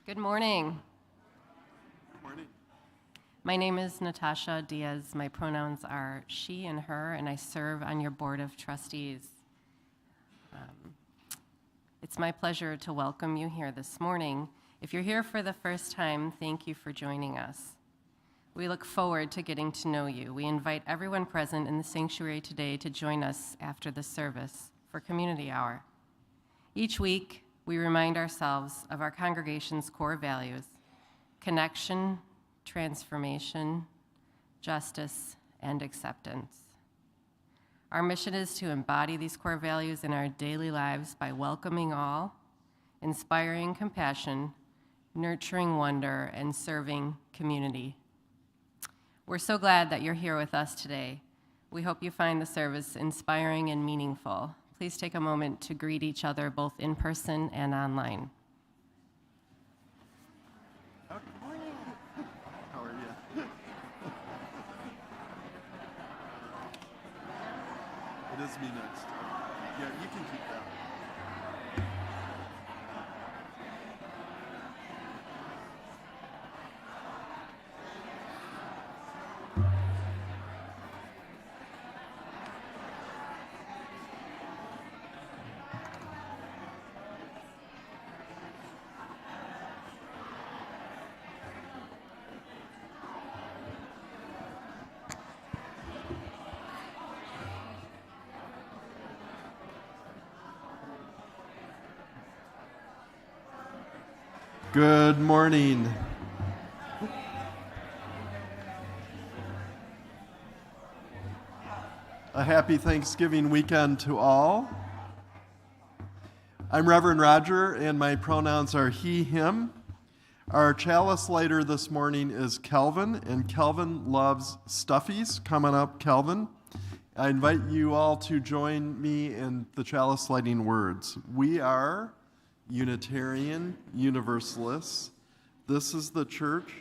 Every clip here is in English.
Good morning. Good morning. My name is Natasha Diaz. My pronouns are she and her, and I serve on your board of trustees. It's my pleasure to welcome you here this morning. If you're here for the first time, thank you for joining us. We look forward to getting to know you. We invite everyone present in the sanctuary today to join us after the service for Community Hour. Each week, we remind ourselves of our congregation's core values: connection, transformation, justice, and acceptance. Our mission is to embody these core values in our daily lives by welcoming all, inspiring compassion, nurturing wonder, and serving community. We're so glad that you're here with us today. We hope you find the service inspiring and meaningful. Please take a moment to greet each other both in person and online. Good morning. How are you? It is me next. Yeah, you can keep that. Good morning. A happy Thanksgiving weekend to all. I'm Reverend Roger, and my pronouns are he, him. Our chalice lighter this morning is Kelvin, and Kelvin loves stuffies. Coming up, Kelvin. I invite you all to join me in the chalice lighting words. We are Unitarian Universalists. This is the church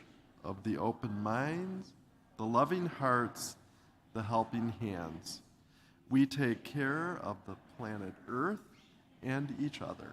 of the open minds, the loving hearts, the helping hands. We take care of the planet Earth and each other.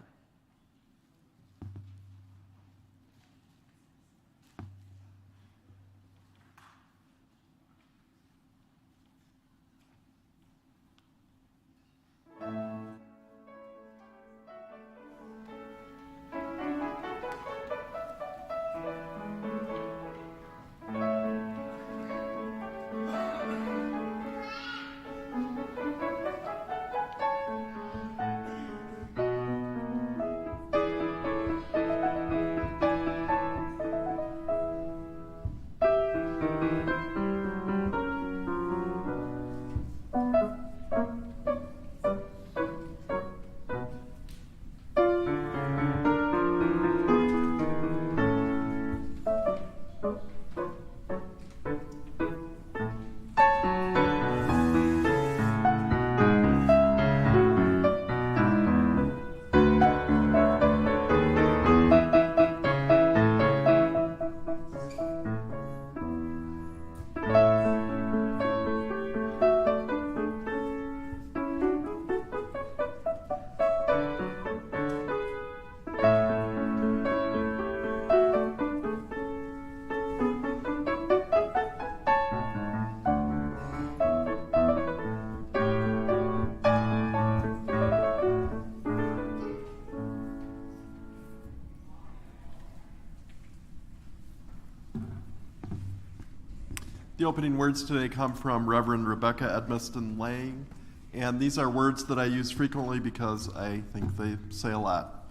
The opening words today come from Reverend Rebecca Edmiston Lang, and these are words that I use frequently because I think they say a lot.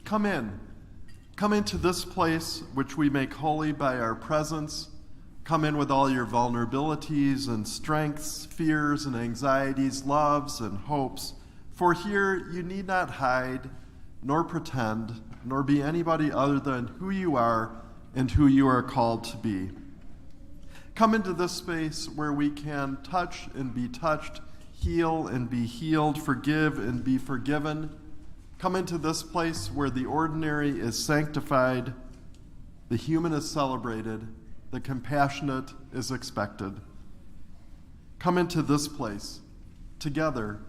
Come in. Come into this place which we make holy by our presence. Come in with all your vulnerabilities and strengths, fears and anxieties, loves and hopes. For here you need not hide, nor pretend, nor be anybody other than who you are and who you are called to be. Come into this space where we can touch and be touched, heal and be healed, forgive and be forgiven. Come into this place where the ordinary is sanctified, the human is celebrated, the compassionate is expected. Come into this place. Together,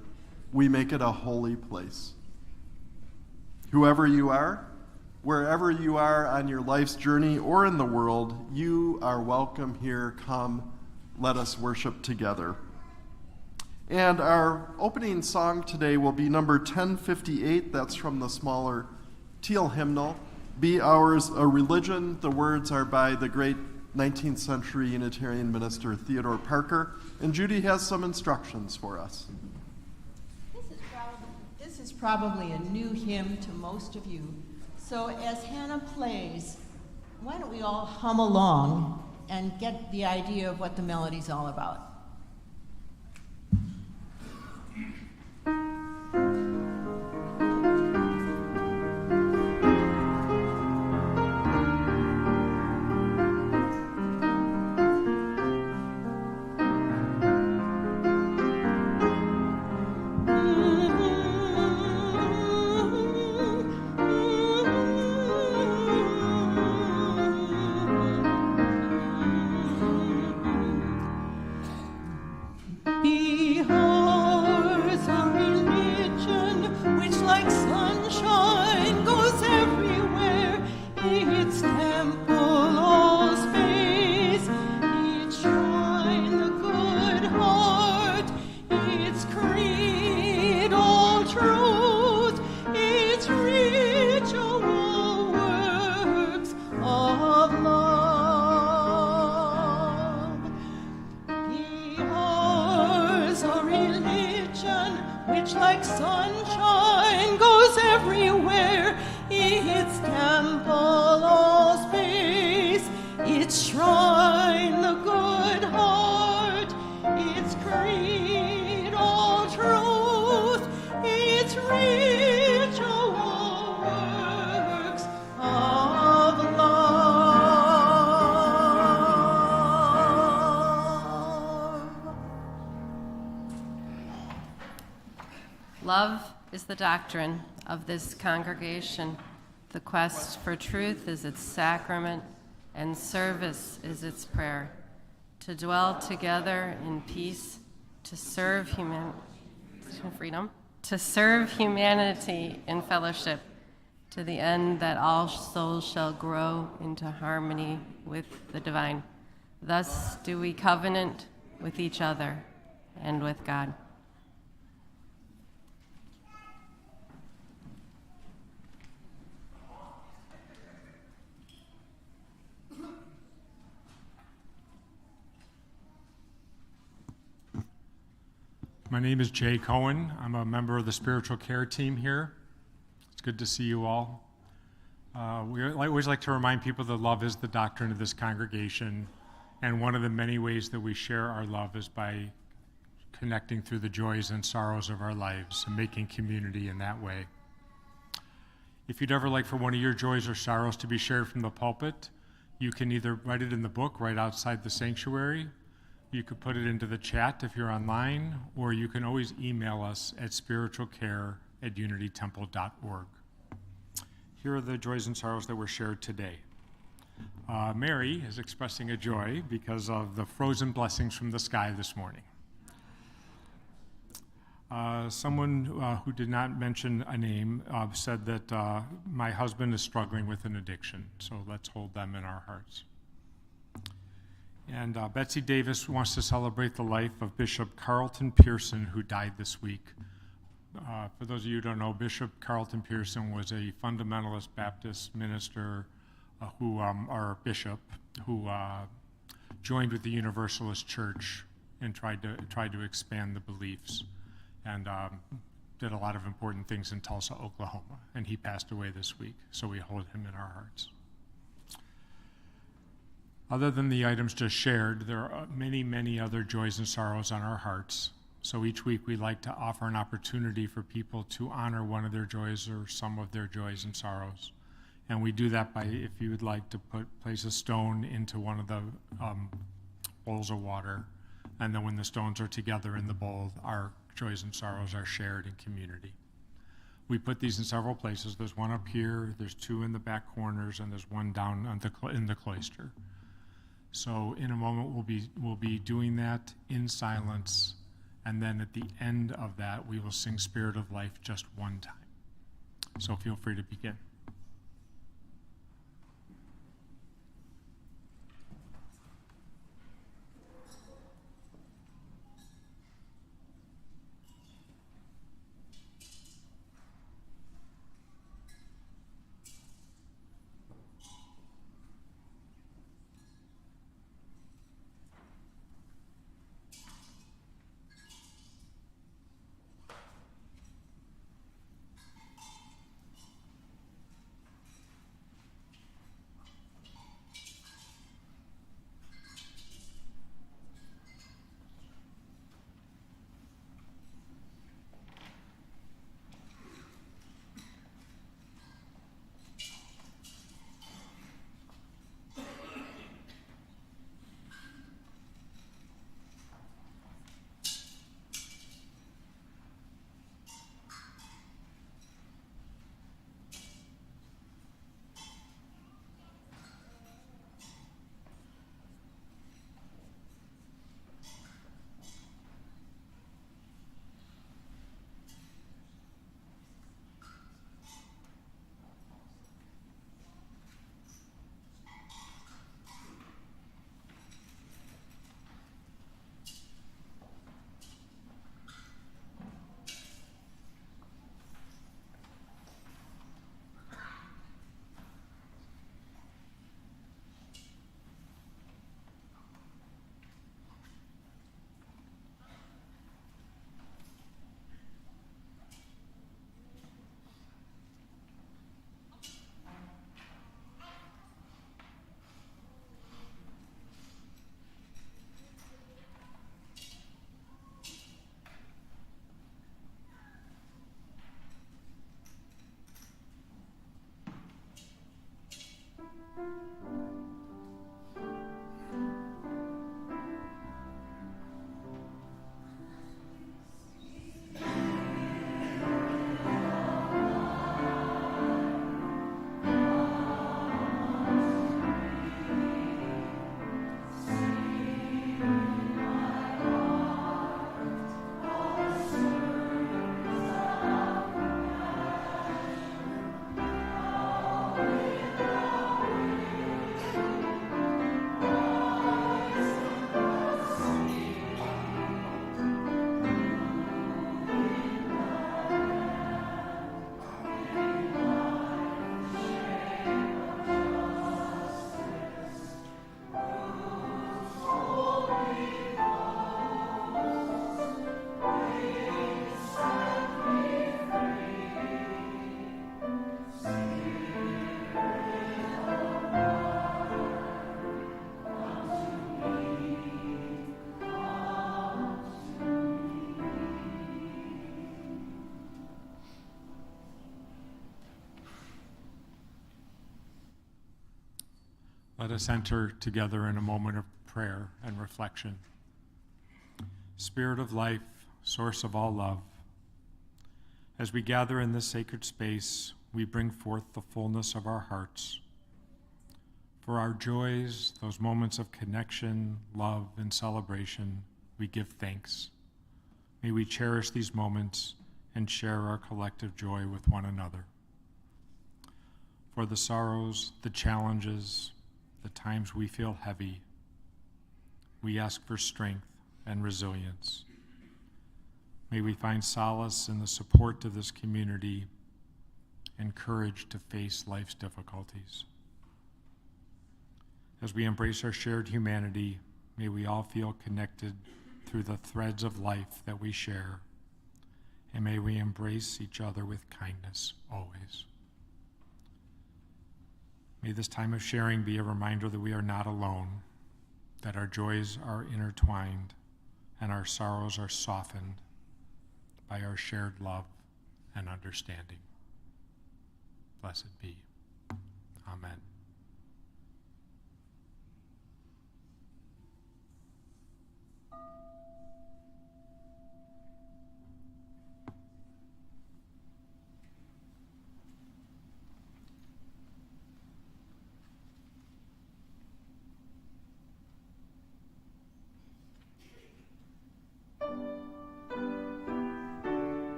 we make it a holy place. Whoever you are, Wherever you are on your life's journey or in the world, you are welcome here. Come, let us worship together. And our opening song today will be number 1058. That's from the smaller Teal hymnal, Be Ours a Religion. The words are by the great 19th century Unitarian minister Theodore Parker. And Judy has some instructions for us. This is probably a new hymn to most of you. So as Hannah plays, why don't we all hum along and get the idea of what the melody's all about? Love is the doctrine of this congregation. The quest for truth is its sacrament, and service is its prayer. To dwell together in peace, to serve freedom, to serve humanity in fellowship, to the end that all souls shall grow into harmony with the divine. Thus do we covenant with each other and with God. My name is Jay Cohen. I'm a member of the spiritual care team here. It's good to see you all. We always like to remind people that love is the doctrine of this congregation, and one of the many ways that we share our love is by connecting through the joys and sorrows of our lives and making community in that way. If you'd ever like for one of your joys or sorrows to be shared from the pulpit, you can either write it in the book right outside the sanctuary. You could put it into the chat if you're online, or you can always email us at spiritualcare@unitytemple.org. Here are the joys and sorrows that were shared today. Mary is expressing a joy because of the frozen blessings from the sky this morning. Someone who did not mention a name said that my husband is struggling with an addiction, so let's hold them in our hearts. And Betsy Davis wants to celebrate the life of Bishop Carlton Pearson, who died this week. For those of you who don't know, Bishop Carlton Pearson was a fundamentalist Baptist minister or bishop who joined with the Universalist Church and tried to expand the beliefs, and did a lot of important things in Tulsa, Oklahoma. And he passed away this week, so we hold him in our hearts. Other than the items just shared, there are many, many other joys and sorrows on our hearts. So each week we like to offer an opportunity for people to honor one of their joys or some of their joys and sorrows. And we do that by, if you would like to place a stone into one of the bowls of water, and then when the stones are together in the bowl, our joys and sorrows are shared in community. We put these in several places. There's one up here, there's two in the back corners, and there's one down in the cloister. So in a moment, we'll be doing that in silence, and then at the end of that, we will sing Spirit of Life just one time. So feel free to begin. Let us enter together in a moment of prayer and reflection. Spirit of life, source of all love, as we gather in this sacred space, we bring forth the fullness of our hearts. For our joys, those moments of connection, love, and celebration, we give thanks. May we cherish these moments and share our collective joy with one another. For the sorrows, the challenges, the times we feel heavy, we ask for strength and resilience. May we find solace in the support of this community and courage to face life's difficulties. As we embrace our shared humanity, may we all feel connected through the threads of life that we share, and may we embrace each other with kindness always. May this time of sharing be a reminder that we are not alone, that our joys are intertwined and our sorrows are softened by our shared love and understanding. Blessed be. Amen.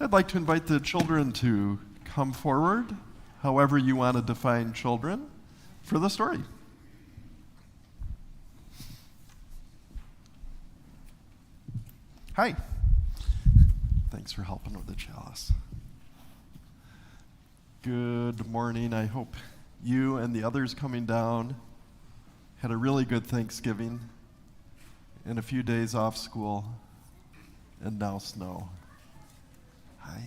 I'd like to invite the children to come forward, however you want to define children, for the story. Hi. Thanks for helping with the chalice. Good morning. I hope you and the others coming down had a really good Thanksgiving and a few days off school, and now snow. Hi.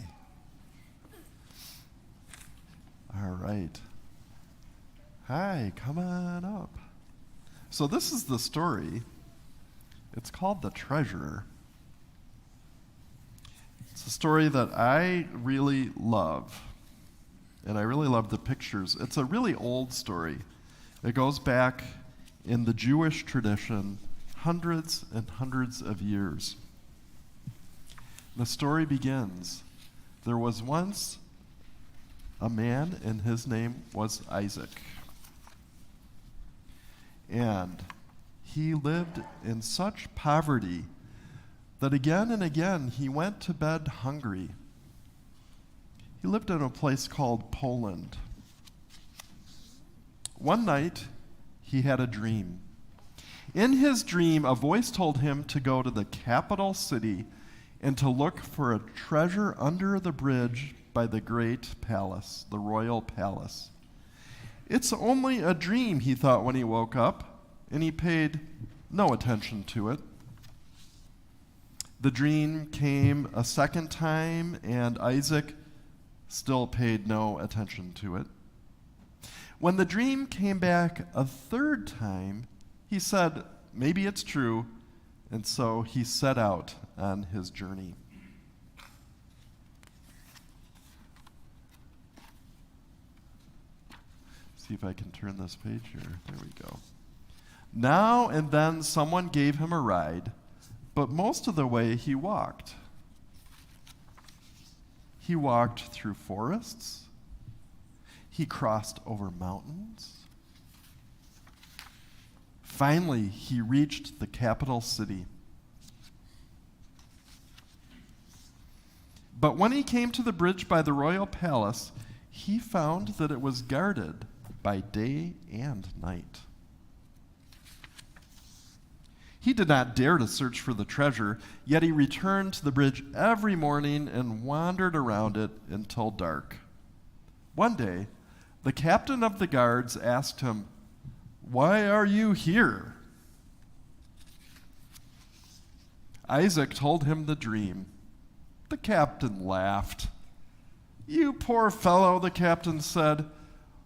All right. Hi, come on up. So this is the story. It's called The Treasurer. It's a story that I really love, and I really love the pictures. It's a really old story. It goes back in the Jewish tradition hundreds and hundreds of years. The story begins. There was once a man, and his name was Isaac. And he lived in such poverty that again and again he went to bed hungry. He lived in a place called Poland. One night, he had a dream. In his dream, a voice told him to go to the capital city and to look for a treasure under the bridge by the great palace, the royal palace. It's only a dream, he thought when he woke up, and he paid no attention to it. The dream came a second time, and Isaac still paid no attention to it. When the dream came back a third time, he said, maybe it's true, and so he set out on his journey. See if I can turn this page here. There we go. Now and then someone gave him a ride, but most of the way he walked. He walked through forests. He crossed over mountains. Finally, he reached the capital city. But when he came to the bridge by the royal palace, he found that it was guarded by day and night. He did not dare to search for the treasure, yet he returned to the bridge every morning and wandered around it until dark. One day, the captain of the guards asked him, "Why are you here?" Isaac told him the dream. The captain laughed. "You poor fellow," the captain said.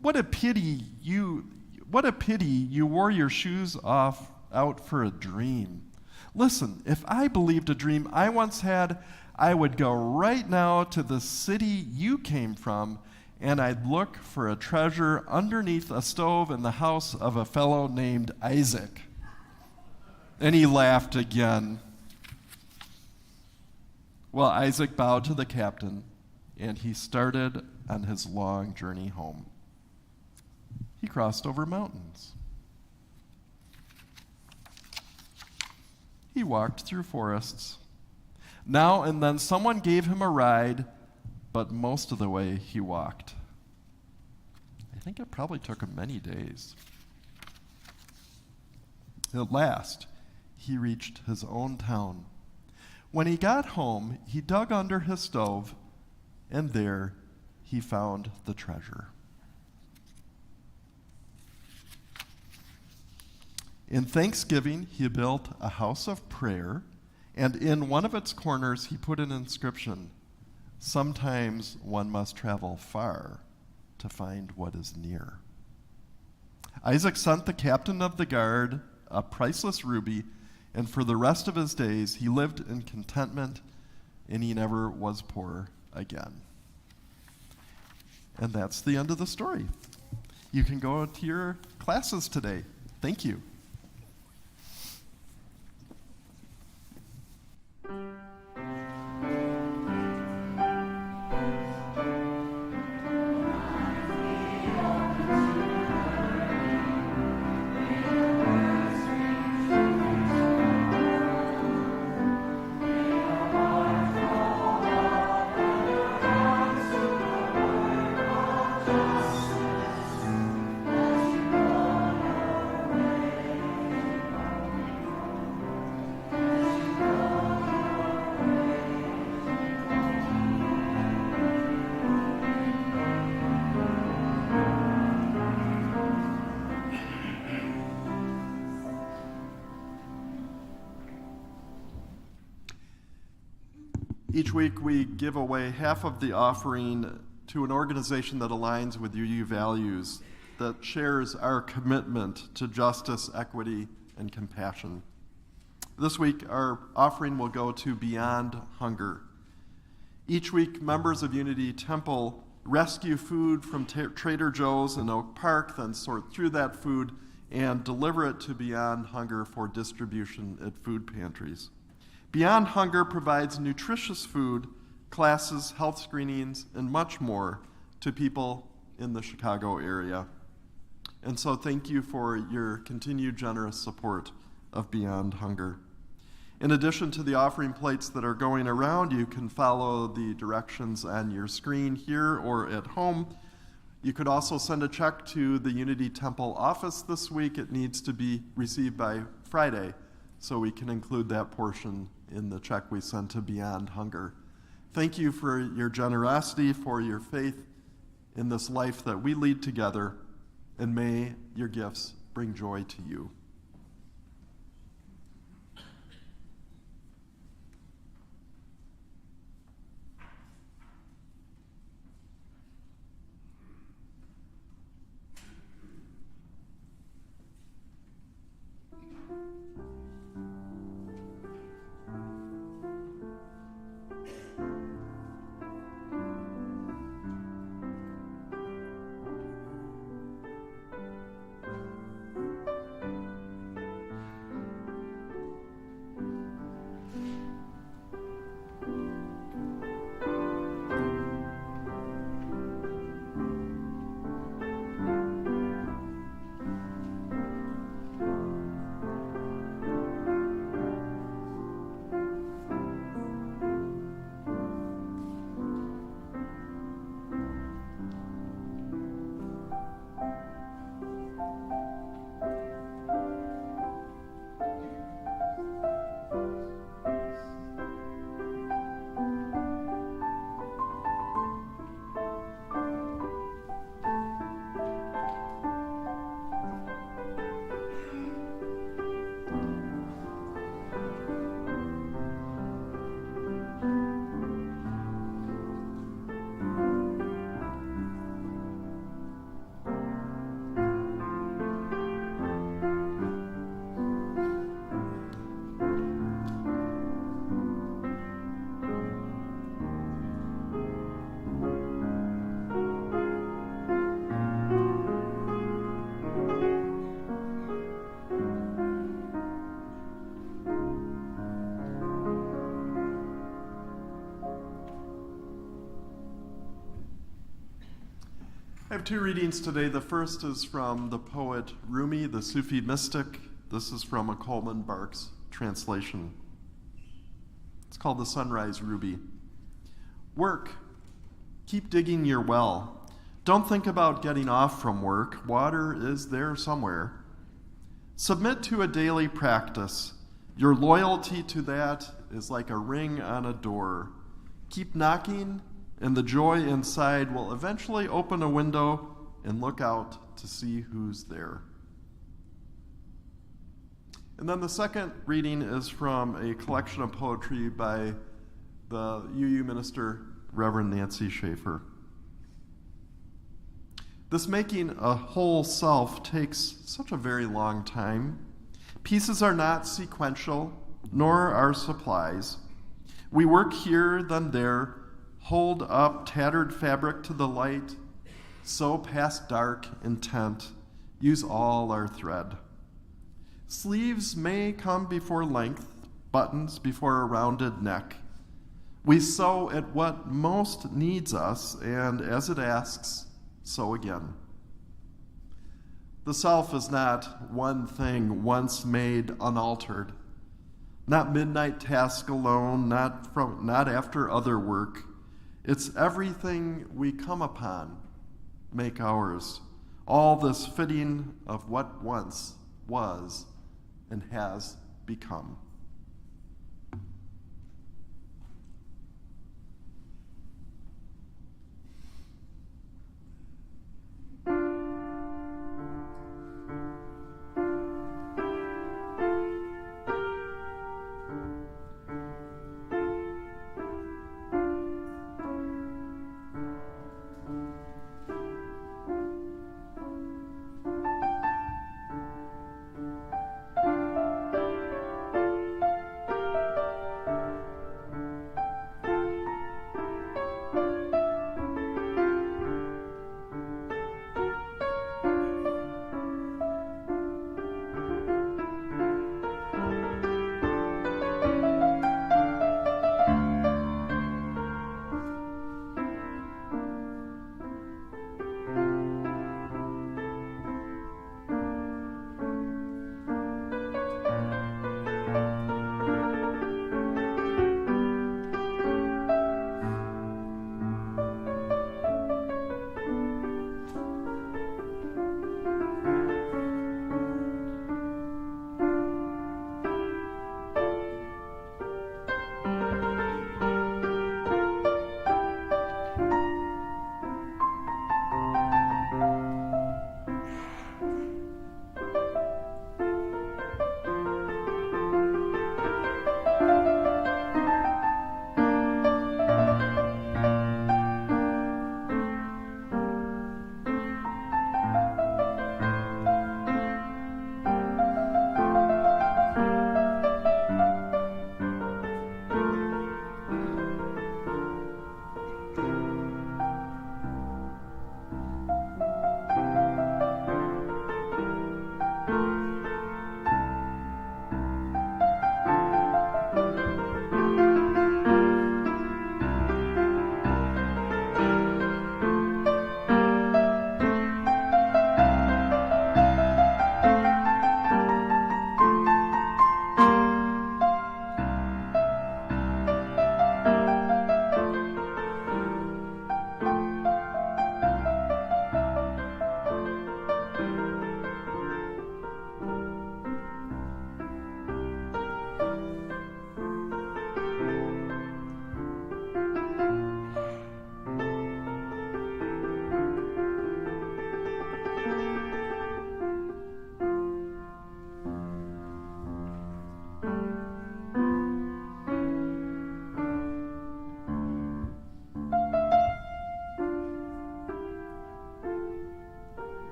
What a pity you wore your shoes off out for a dream. Listen, if I believed a dream I once had, I would go right now to the city you came from, and I'd look for a treasure underneath a stove in the house of a fellow named Isaac." And he laughed again. Well, Isaac bowed to the captain, and he started on his long journey home. He crossed over mountains. He walked through forests. Now and then someone gave him a ride, but most of the way he walked. I think it probably took him many days. At last, he reached his own town. When he got home, he dug under his stove, and there he found the treasure. In thanksgiving, he built a house of prayer, and in one of its corners he put an inscription, "Sometimes one must travel far to find what is near." Isaac sent the captain of the guard a priceless ruby, and for the rest of his days he lived in contentment, and he never was poor again. And that's the end of the story. You can go to your classes today. Thank you. Each week we give away half of the offering to an organization that aligns with UU values, that shares our commitment to justice, equity, and compassion. This week our offering will go to Beyond Hunger. Each week members of Unity Temple rescue food from Trader Joe's in Oak Park, then sort through that food and deliver it to Beyond Hunger for distribution at food pantries. Beyond Hunger provides nutritious food, classes, health screenings, and much more to people in the Chicago area. And so thank you for your continued generous support of Beyond Hunger. In addition to the offering plates that are going around, you can follow the directions on your screen here or at home. You could also send a check to the Unity Temple office this week. It needs to be received by Friday, so we can include that portion in the check we send to Beyond Hunger. Thank you for your generosity, for your faith in this life that we lead together, and may your gifts bring joy to you. I have two readings today. The first is from the poet Rumi, the Sufi mystic. This is from a Coleman Barks translation. It's called The Sunrise Ruby. Work. Keep digging your well. Don't think about getting off from work. Water is there somewhere. Submit to a daily practice. Your loyalty to that is like a ring on a door. Keep knocking, and the joy inside will eventually open a window and look out to see who's there. And then the second reading is from a collection of poetry by the UU minister, Reverend Nancy Schaefer. This making a whole self takes such a very long time. Pieces are not sequential, nor are supplies. We work here, then there, hold up tattered fabric to the light, sew past dark intent, use all our thread. Sleeves may come before length, buttons before a rounded neck. We sew at what most needs us, and as it asks, sew again. The self is not one thing once made unaltered, not midnight task alone, not after other work. It's everything we come upon, make ours, all this fitting of what once was and has become.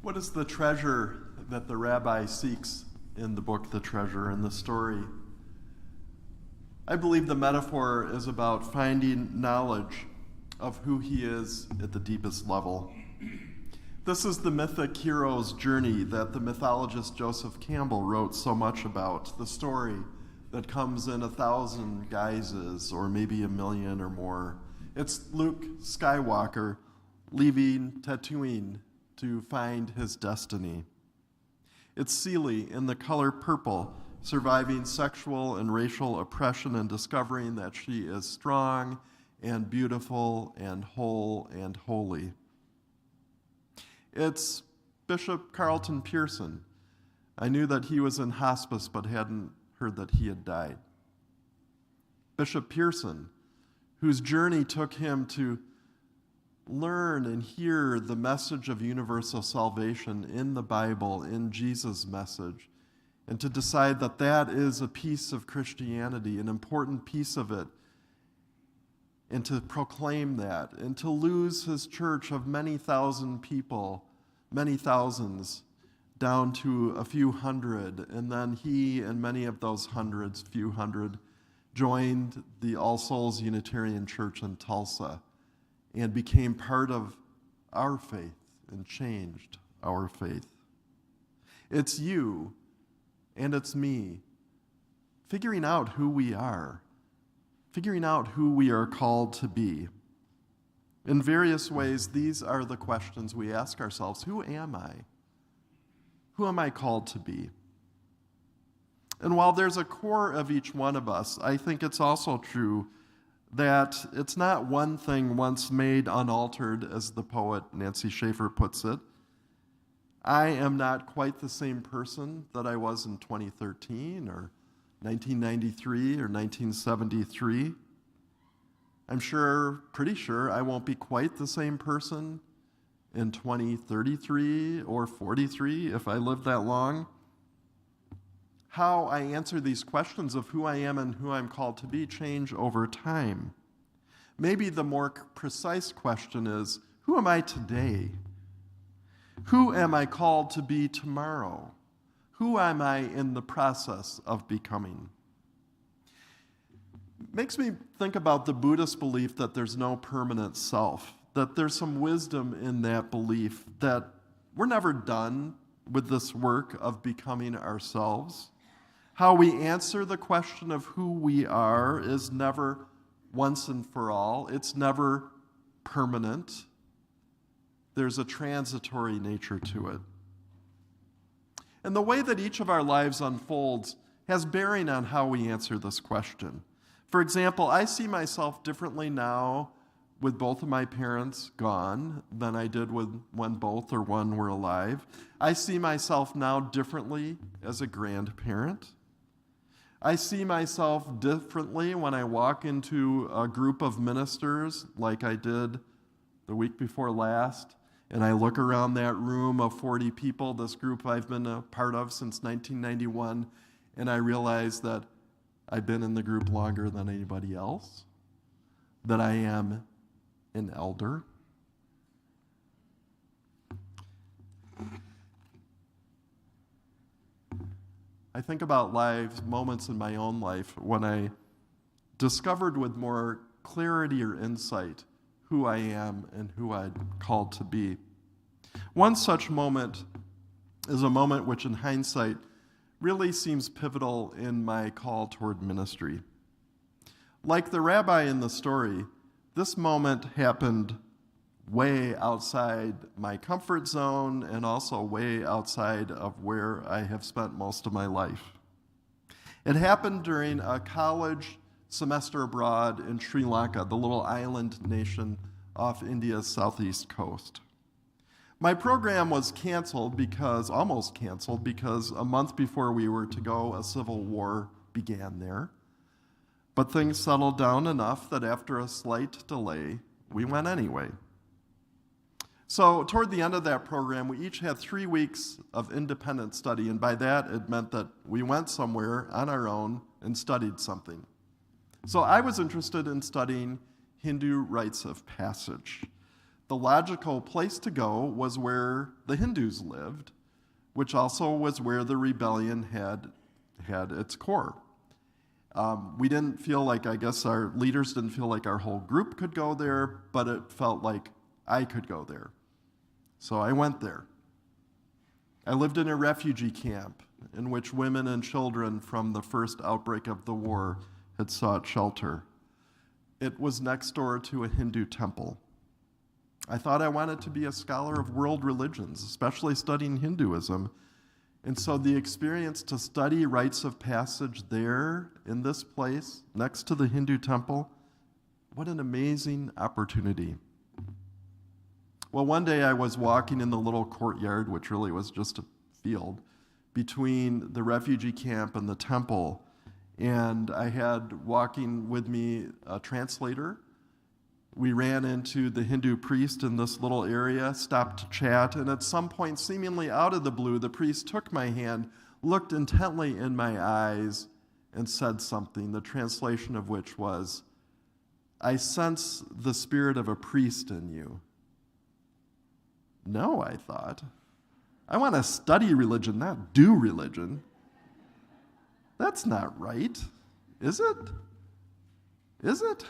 What is the treasure that the rabbi seeks in the book, The Treasure, in the story? I believe the metaphor is about finding knowledge of who he is at the deepest level. This is the mythic hero's journey that the mythologist Joseph Campbell wrote so much about, the story that comes in 1,000 guises, or maybe 1,000,000 or more. It's Luke Skywalker leaving Tatooine to find his destiny. It's Celie in the color purple, surviving sexual and racial oppression and discovering that she is strong and beautiful and whole and holy. It's Bishop Carlton Pearson. I knew that he was in hospice but hadn't heard that he had died. Bishop Pearson, whose journey took him to learn and hear the message of universal salvation in the Bible, in Jesus' message, and to decide that that is a piece of Christianity, an important piece of it, and to proclaim that, and to lose his church of many thousand people, many thousands, down to a few hundred, and then he and many of those hundreds, few hundred, joined the All Souls Unitarian Church in Tulsa and became part of our faith and changed our faith. It's you and it's me figuring out who we are, figuring out who we are called to be. In various ways, these are the questions we ask ourselves. Who am I? Who am I called to be? And while there's a core of each one of us, I think it's also true that it's not one thing once made unaltered, as the poet Nancy Schaefer puts it. I am not quite the same person that I was in 2013 or 1993 or 1973. I'm pretty sure I won't be quite the same person in 2033 or 43 if I live that long. How I answer these questions of who I am and who I'm called to be change over time. Maybe the more precise question is, who am I today? Who am I called to be tomorrow? Who am I in the process of becoming? Makes me think about the Buddhist belief that there's no permanent self, that there's some wisdom in that belief, that we're never done with this work of becoming ourselves. How we answer the question of who we are is never once and for all. It's never permanent. There's a transitory nature to it. And the way that each of our lives unfolds has bearing on how we answer this question. For example, I see myself differently now with both of my parents gone than I did when both or one were alive. I see myself now differently as a grandparent. I see myself differently when I walk into a group of ministers like I did the week before last, and I look around that room of 40 people, this group I've been a part of since 1991, and I realize that I've been in the group longer than anybody else, that I am an elder. I think about moments in my own life when I discovered with more clarity or insight who I am and who I'm called to be. One such moment is a moment which in hindsight really seems pivotal in my call toward ministry. Like the rabbi in the story, this moment happened way outside my comfort zone and also way outside of where I have spent most of my life. It happened during a college semester abroad in Sri Lanka, the little island nation off India's southeast coast. My program was almost canceled, because a month before we were to go, a civil war began there. But things settled down enough that after a slight delay, we went anyway. So toward the end of that program, we each had 3 weeks of independent study, and by that it meant that we went somewhere on our own and studied something. So I was interested in studying Hindu rites of passage, The logical place to go was where the Hindus lived, which also was where the rebellion had its core. We didn't feel like, I guess our leaders didn't feel like our whole group could go there, but it felt like I could go there. So I went there. I lived in a refugee camp in which women and children from the first outbreak of the war had sought shelter. It was next door to a Hindu temple. I thought I wanted to be a scholar of world religions, especially studying Hinduism. And so the experience to study rites of passage there in this place, next to the Hindu temple, what an amazing opportunity. Well, one day I was walking in the little courtyard, which really was just a field, between the refugee camp and the temple. And I had walking with me a translator. We ran into the Hindu priest in this little area, stopped to chat, and at some point, seemingly out of the blue, the priest took my hand, looked intently in my eyes, and said something, the translation of which was, "I sense the spirit of a priest in you." No, I thought. I want to study religion, not do religion. That's not right, is it? Is it?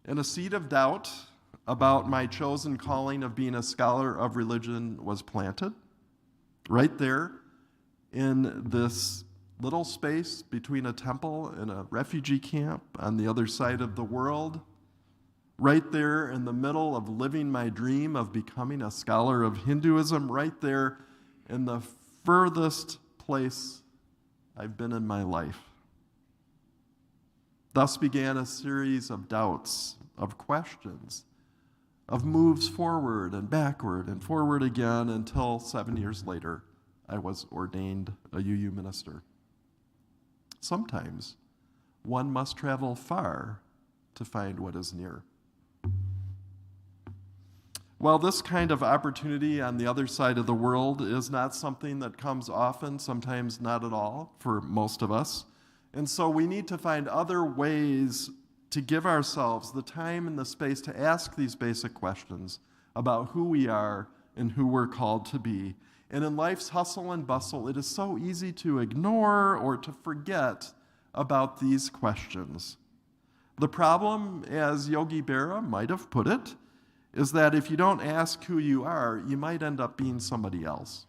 And a seed of doubt about my chosen calling of being a scholar of religion was planted right there in this little space between a temple and a refugee camp on the other side of the world, right there in the middle of living my dream of becoming a scholar of Hinduism, right there in the furthest place I've been in my life. Thus began a series of doubts, of questions, of moves forward and backward and forward again until 7 years later, I was ordained a UU minister. Sometimes one must travel far to find what is near. Well, this kind of opportunity on the other side of the world is not something that comes often, sometimes not at all for most of us. And so we need to find other ways to give ourselves the time and the space to ask these basic questions about who we are and who we're called to be. And in life's hustle and bustle, it is so easy to ignore or to forget about these questions. The problem, as Yogi Berra might have put it, is that if you don't ask who you are, you might end up being somebody else.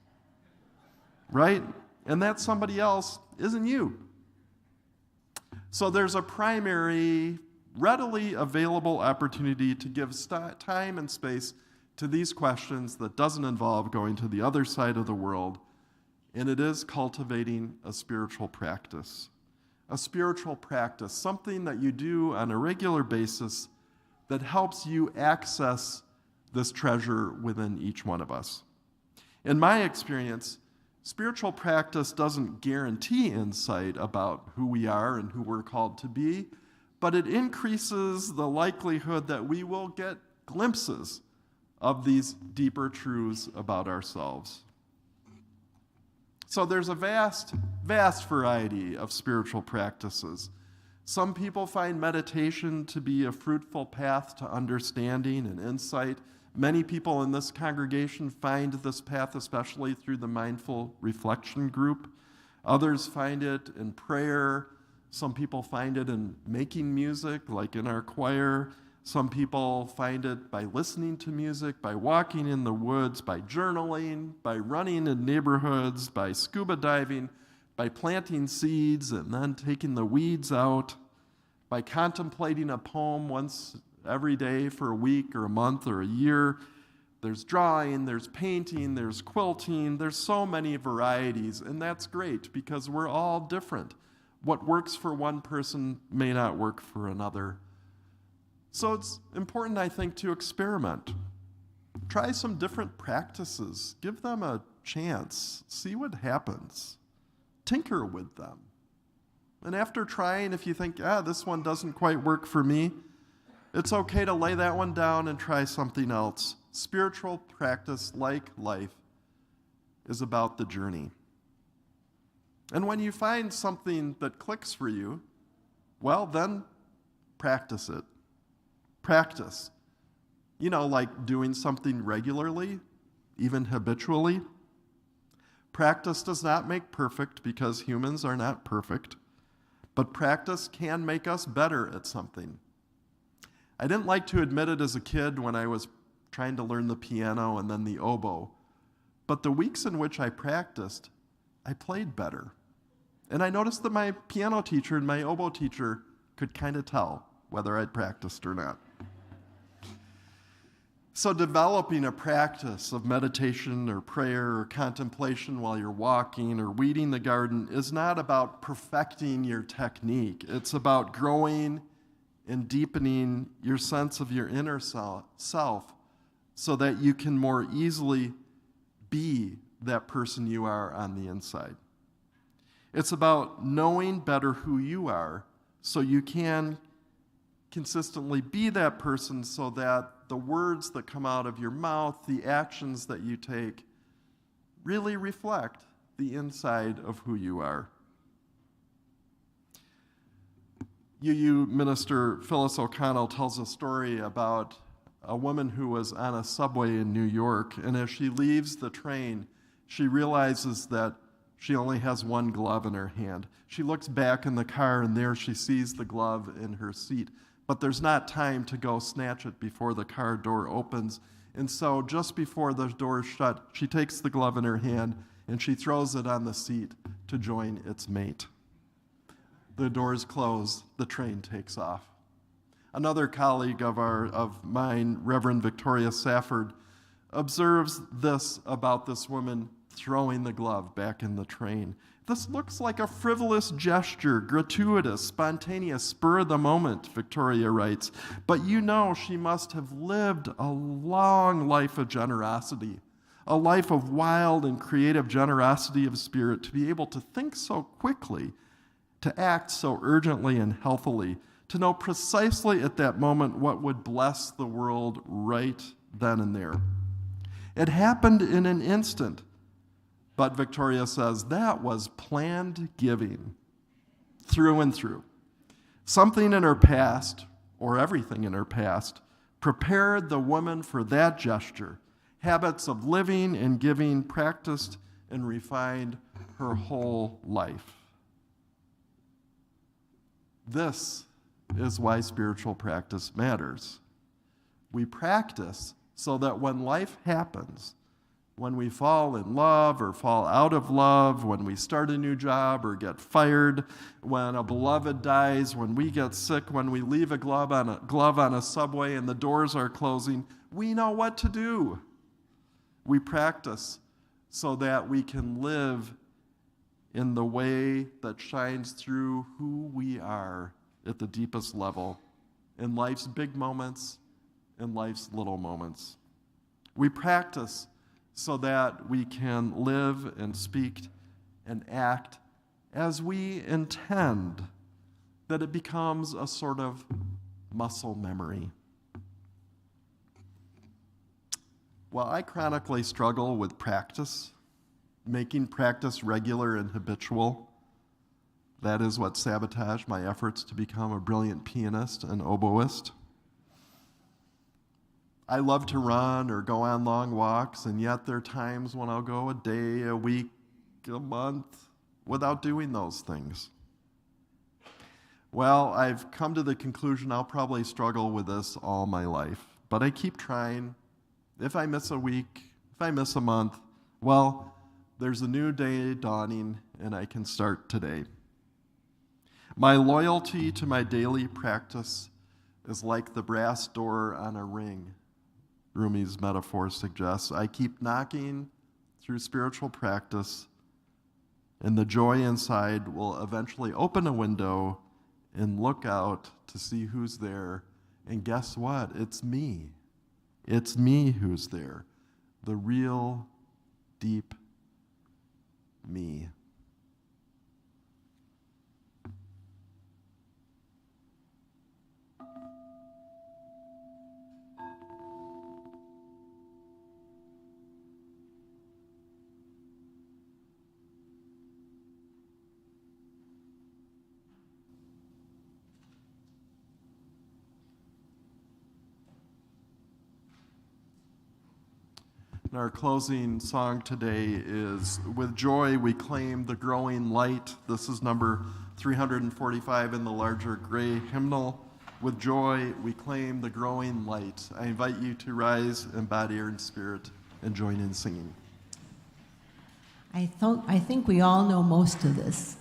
Right? And that somebody else isn't you. So there's a primary, readily available opportunity to give time and space to these questions that doesn't involve going to the other side of the world, and it is cultivating a spiritual practice. A spiritual practice, something that you do on a regular basis that helps you access this treasure within each one of us. In my experience, spiritual practice doesn't guarantee insight about who we are and who we're called to be, but it increases the likelihood that we will get glimpses of these deeper truths about ourselves. So there's a vast, vast variety of spiritual practices. Some people find meditation to be a fruitful path to understanding and insight. Many people in this congregation find this path especially through the mindful reflection group. Others find it in prayer. Some people find it in making music, like in our choir. Some people find it by listening to music, by walking in the woods, by journaling, by running in neighborhoods, by scuba diving, by planting seeds and then taking the weeds out, by contemplating a poem once every day for a week or a month or a year. There's drawing, there's painting, there's quilting, there's so many varieties, and that's great because we're all different. What works for one person may not work for another. So it's important, I think, to experiment. Try some different practices. Give them a chance. See what happens. Tinker with them. And after trying, if you think, this one doesn't quite work for me, it's okay to lay that one down and try something else. Spiritual practice, like life, is about the journey. And when you find something that clicks for you, well, then practice it. Practice. You know, like doing something regularly, even habitually. Practice does not make perfect because humans are not perfect, but practice can make us better at something. I didn't like to admit it as a kid when I was trying to learn the piano and then the oboe, but the weeks in which I practiced, I played better. And I noticed that my piano teacher and my oboe teacher could kind of tell whether I'd practiced or not. So developing a practice of meditation or prayer or contemplation while you're walking or weeding the garden is not about perfecting your technique. It's about growing and deepening your sense of your inner self so that you can more easily be that person you are on the inside. It's about knowing better who you are so you can consistently be that person so that the words that come out of your mouth, the actions that you take, really reflect the inside of who you are. UU minister Phyllis O'Connell tells a story about a woman who was on a subway in New York, and as she leaves the train, she realizes that she only has one glove in her hand. She looks back in the car, and there she sees the glove in her seat. But there's not time to go snatch it before the car door opens. And so just before the door is shut, she takes the glove in her hand and she throws it on the seat to join its mate. The doors close, the train takes off. Another colleague of mine, Reverend Victoria Safford, observes this about this woman throwing the glove back in the train. This looks like a frivolous gesture, gratuitous, spontaneous, spur of the moment, Victoria writes. But you know she must have lived a long life of generosity, a life of wild and creative generosity of spirit to be able to think so quickly, to act so urgently and healthily, to know precisely at that moment what would bless the world right then and there. It happened in an instant. But Victoria says that was planned giving through and through. Something in her past, or everything in her past, prepared the woman for that gesture. Habits of living and giving practiced and refined her whole life. This is why spiritual practice matters. We practice so that when life happens, when we fall in love or fall out of love, when we start a new job or get fired, when a beloved dies, when we get sick, when we leave a glove on a subway and the doors are closing, we know what to do. We practice so that we can live in the way that shines through who we are at the deepest level, in life's big moments, in life's little moments. We practice so that we can live and speak and act as we intend, that it becomes a sort of muscle memory. While I chronically struggle with practice, making practice regular and habitual, that is what sabotaged my efforts to become a brilliant pianist and oboist. I love to run or go on long walks, and yet there are times when I'll go a day, a week, a month without doing those things. Well, I've come to the conclusion I'll probably struggle with this all my life, but I keep trying. If I miss a week, if I miss a month, well, there's a new day dawning, and I can start today. My loyalty to my daily practice is like the brass door on a ring, Rumi's metaphor suggests. I keep knocking through spiritual practice, and the joy inside will eventually open a window and look out to see who's there. And guess what? It's me. It's me who's there. The real, deep me. And our closing song today is With Joy We Claim the Growing Light. This is number 345 in the larger gray hymnal. With joy we claim the growing light. I invite you to rise in body and spirit and join in singing. I think we all know most of this.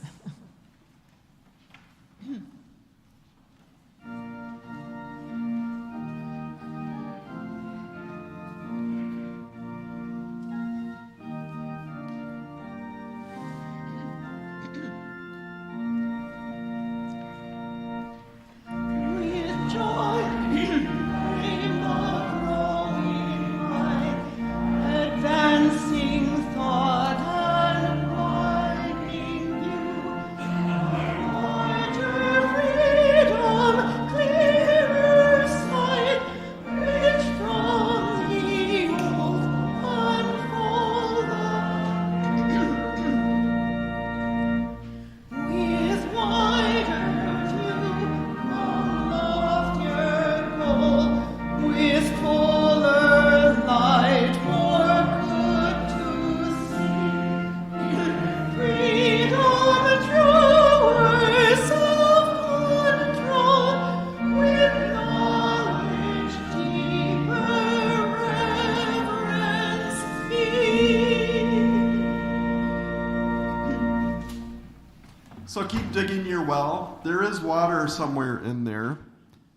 So keep digging your well. There is water somewhere in there.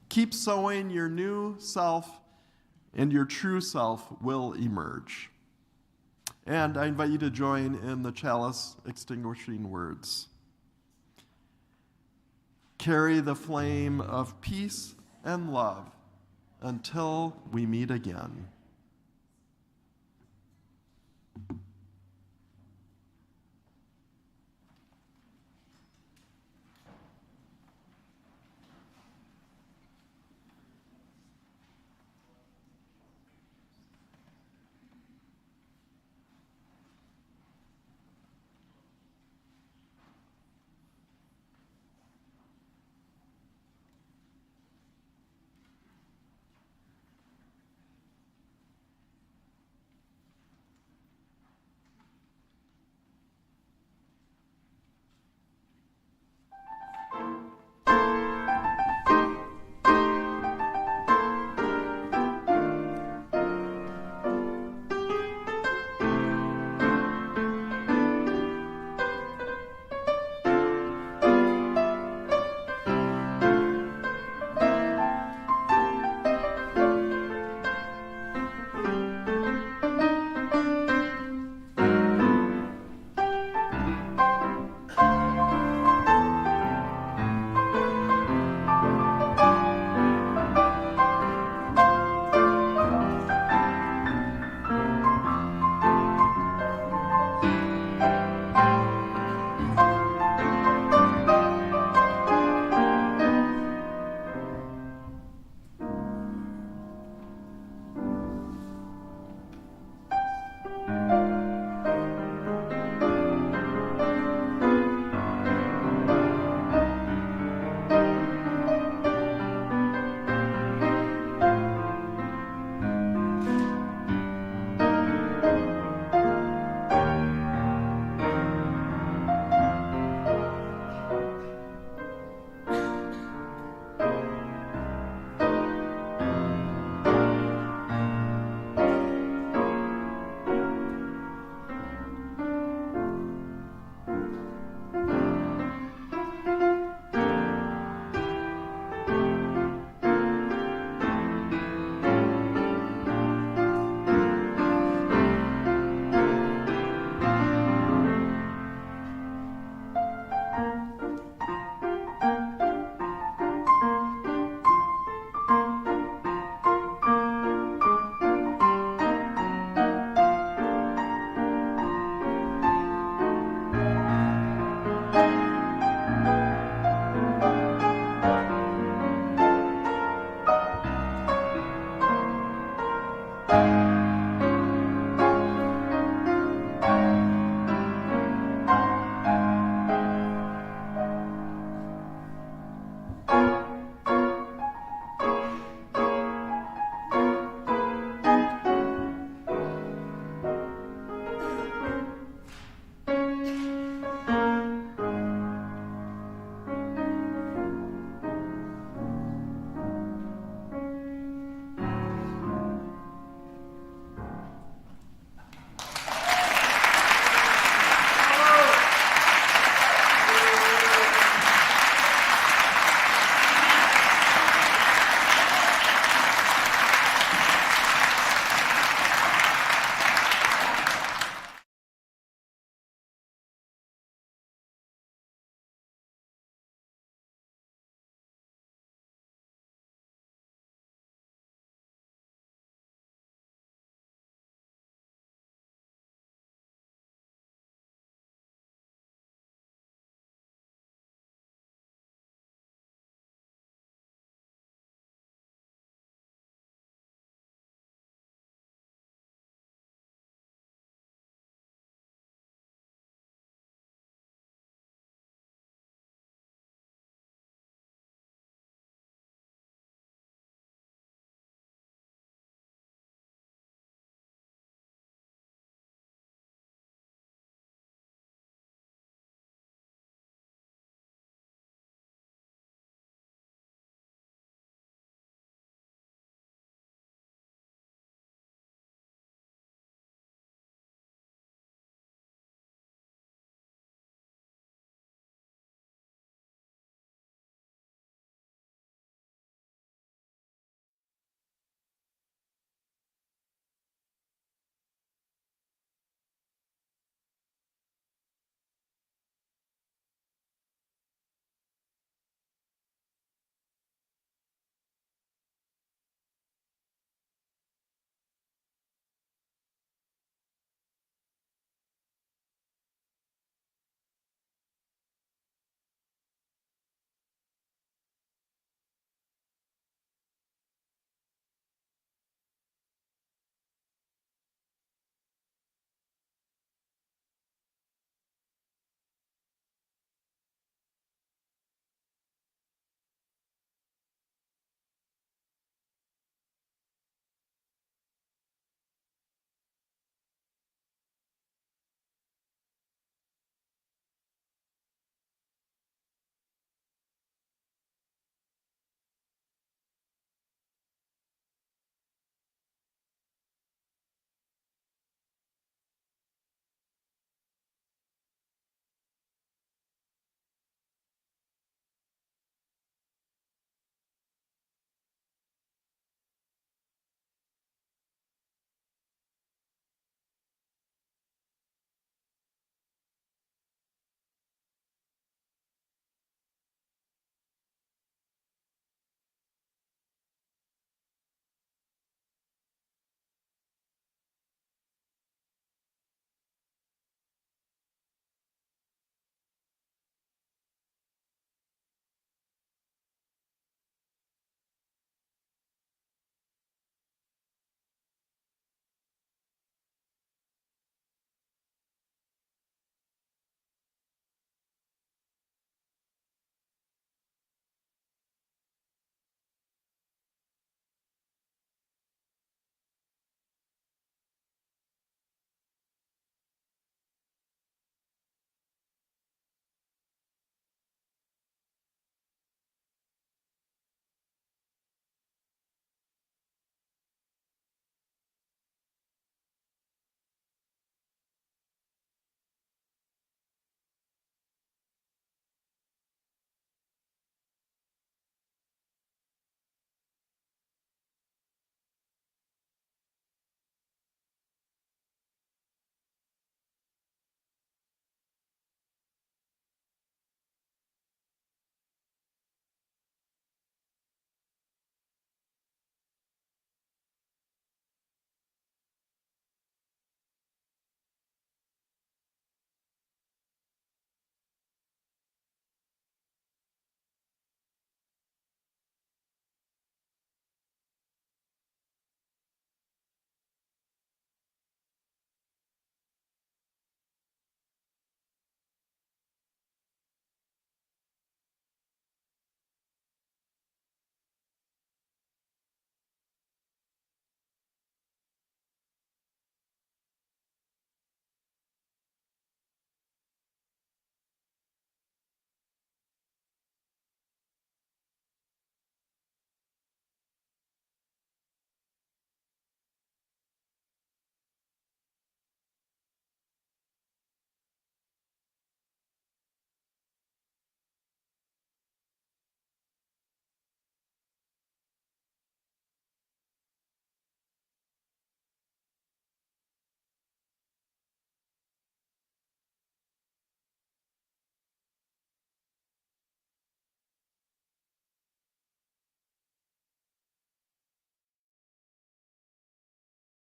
Keep sowing. Your new self and your true self will emerge. And I invite you to join in the chalice extinguishing words. Carry the flame of peace and love until we meet again.